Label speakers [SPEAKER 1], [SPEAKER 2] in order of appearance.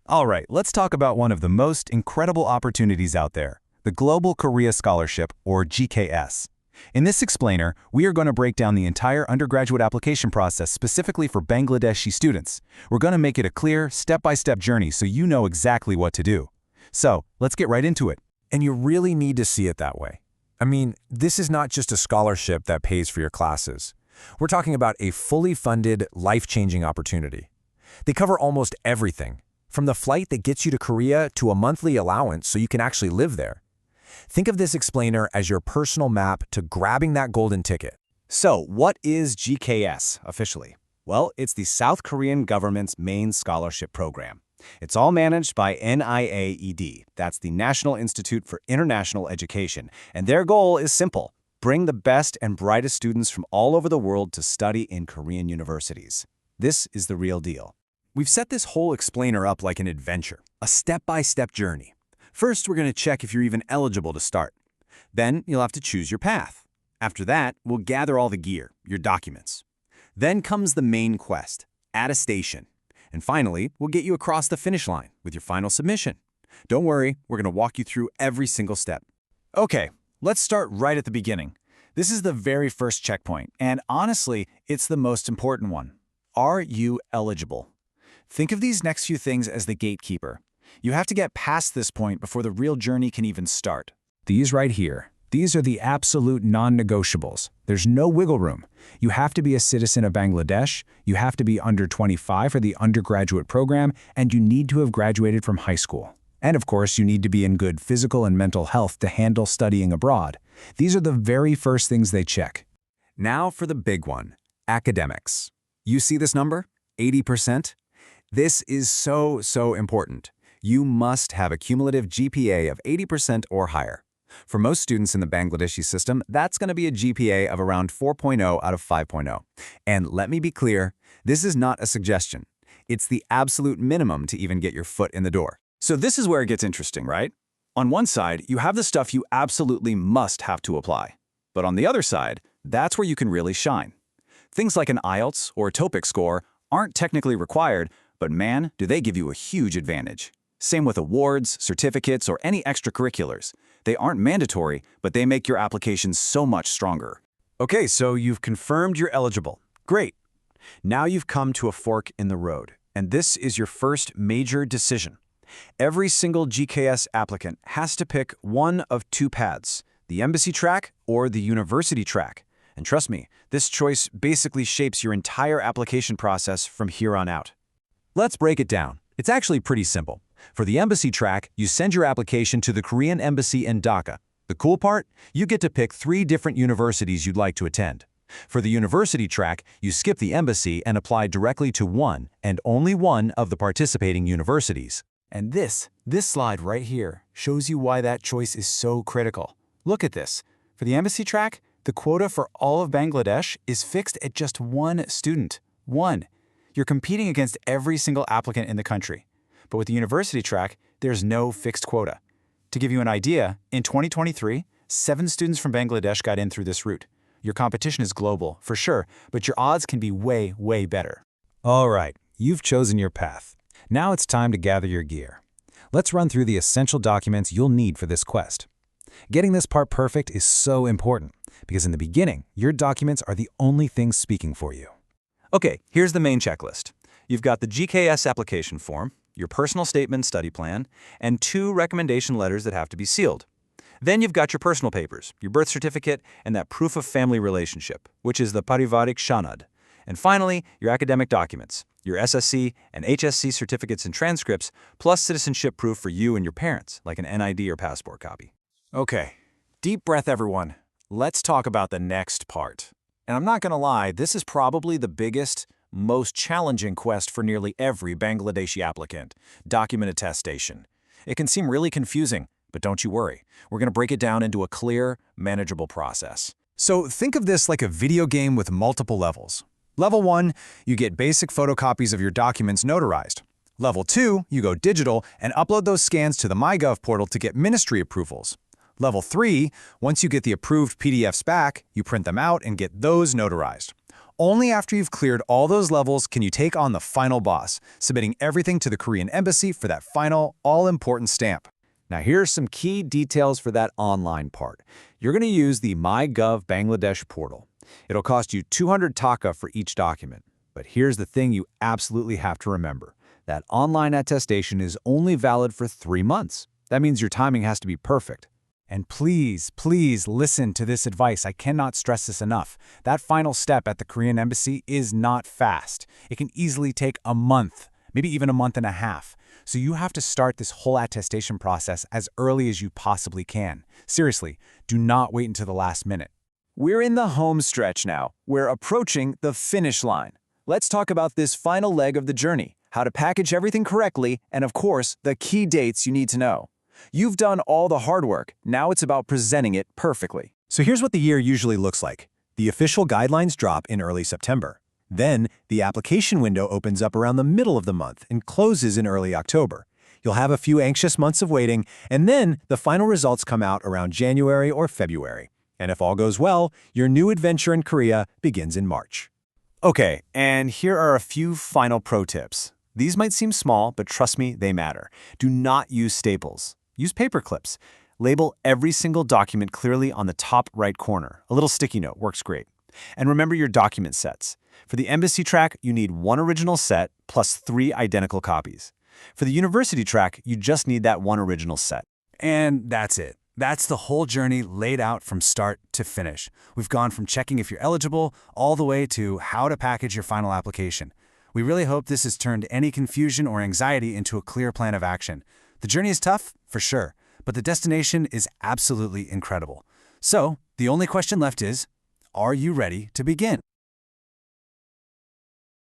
[SPEAKER 1] All right, let's talk about one of the most incredible opportunities out there, the Global Korea Scholarship, or GKS. In this explainer, we are going to break down the entire undergraduate application process specifically for Bangladeshi students. We're going to make it a clear, step-by-step journey so you know exactly what to do. So, let's get right into it.
[SPEAKER 2] And you really need to see it that way. I mean, this is not just a scholarship that pays for your classes. We're talking about a fully funded, life-changing opportunity. They cover almost everything, from the flight that gets you to Korea to a monthly allowance so you can actually live there. Think of this explainer as your personal map to grabbing that golden ticket.
[SPEAKER 1] So, what is GKS officially? Well, it's the South Korean government's main scholarship program. It's all managed by NIAED, that's the National Institute for International Education, and their goal is simple: bring the best and brightest students from all over the world to study in Korean universities. This is the real deal. We've set this whole explainer up like an adventure, a step-by-step journey. First, we're going to check if you're even eligible to start. Then, you'll have to choose your path. After that, we'll gather all the gear, your documents. Then comes the main quest, attestation. And finally, we'll get you across the finish line with your final submission. Don't worry, we're going to walk you through every single step. Okay, let's start right at the beginning. This is the very first checkpoint, and honestly, it's the most important one. Are you eligible? Think of these next few things as the gatekeeper. You have to get past this point before the real journey can even start.
[SPEAKER 2] These right here, these are the absolute non-negotiables. There's no wiggle room. You have to be a citizen of Bangladesh, you have to be under 25 for the undergraduate program, and you need to have graduated from high school. And of course, you need to be in good physical and mental health to handle studying abroad. These are the very first things they check.
[SPEAKER 1] Now for the big one, academics. You see this number? 80%? This is so important. You must have a cumulative GPA of 80% or higher. For most students in the Bangladeshi system, that's going to be a GPA of around 4.0 out of 5.0. And let me be clear, this is not a suggestion. It's the absolute minimum to even get your foot in the door. So this is where it gets interesting, right? On one side, you have the stuff you absolutely must have to apply. But on the other side, that's where you can really shine. Things like an IELTS or a TOEIC score aren't technically required, but man, do they give you a huge advantage. Same with awards, certificates, or any extracurriculars. They aren't mandatory, but they make your application so much stronger. Okay, so you've confirmed you're eligible. Great. Now you've come to a fork in the road, and this is your first major decision. Every single GKS applicant has to pick one of two paths, the embassy track or the university track. And trust me, this choice basically shapes your entire application process from here on out. Let's break it down. It's actually pretty simple. For the embassy track, you send your application to the Korean embassy in Dhaka. The cool part? You get to pick 3 different universities you'd like to attend. For the university track, you skip the embassy and apply directly to one and only one of the participating universities. And this slide right here shows you why that choice is so critical. Look at this. For the embassy track, the quota for all of Bangladesh is fixed at just one student. One. You're competing against every single applicant in the country. But with the university track, there's no fixed quota. To give you an idea, in 2023, 7 students from Bangladesh got in through this route. Your competition is global, for sure, but your odds can be way better.
[SPEAKER 2] All right, you've chosen your path. Now it's time to gather your gear. Let's run through the essential documents you'll need for this quest. Getting this part perfect is so important, because in the beginning, your documents are the only things speaking for you.
[SPEAKER 1] Okay, here's the main checklist. You've got the GKS application form, your personal statement study plan, and 2 recommendation letters that have to be sealed. Then you've got your personal papers, your birth certificate, and that proof of family relationship, which is the Parivarik Shanad. And finally, your academic documents, your SSC and HSC certificates and transcripts, plus citizenship proof for you and your parents, like an NID or passport copy. Okay, deep breath everyone. Let's talk about the next part. And I'm not going to lie, this is probably the biggest, most challenging quest for nearly every Bangladeshi applicant, document attestation. It can seem really confusing, but don't you worry. We're going to break it down into a clear, manageable process. So think of this like a video game with multiple levels. Level 1, you get basic photocopies of your documents notarized. Level 2, you go digital and upload those scans to the MyGov portal to get ministry approvals. Level 3, once you get the approved PDFs back, you print them out and get those notarized. Only after you've cleared all those levels can you take on the final boss, submitting everything to the Korean embassy for that final, all-important stamp. Now here are some key details for that online part. You're going to use the MyGov Bangladesh portal. It'll cost you 200 taka for each document. But here's the thing you absolutely have to remember. That online attestation is only valid for 3 months. That means your timing has to be perfect. And please, please listen to this advice. I cannot stress this enough. That final step at the Korean embassy is not fast. It can easily take a month, maybe even a month and a half. So you have to start this whole attestation process as early as you possibly can. Seriously, do not wait until the last minute. We're in the home stretch now. We're approaching the finish line. Let's talk about this final leg of the journey, how to package everything correctly, and of course, the key dates you need to know. You've done all the hard work. Now it's about presenting it perfectly.
[SPEAKER 2] So here's what the year usually looks like. The official guidelines drop in early September. Then, the application window opens up around the middle of the month and closes in early October. You'll have a few anxious months of waiting, and then the final results come out around January or February. And if all goes well, your new adventure in Korea begins in March.
[SPEAKER 1] Okay, and here are a few final pro tips. These might seem small, but trust me, they matter. Do not use staples. Use paper clips. Label every single document clearly on the top right corner. A little sticky note works great. And remember your document sets. For the embassy track, you need 1 original set plus 3 identical copies. For the university track, you just need that 1 original set. And that's it. That's the whole journey laid out from start to finish. We've gone from checking if you're eligible all the way to how to package your final application. We really hope this has turned any confusion or anxiety into a clear plan of action. The journey is tough, for sure, but the destination is absolutely incredible. So, the only question left is, are you ready to begin?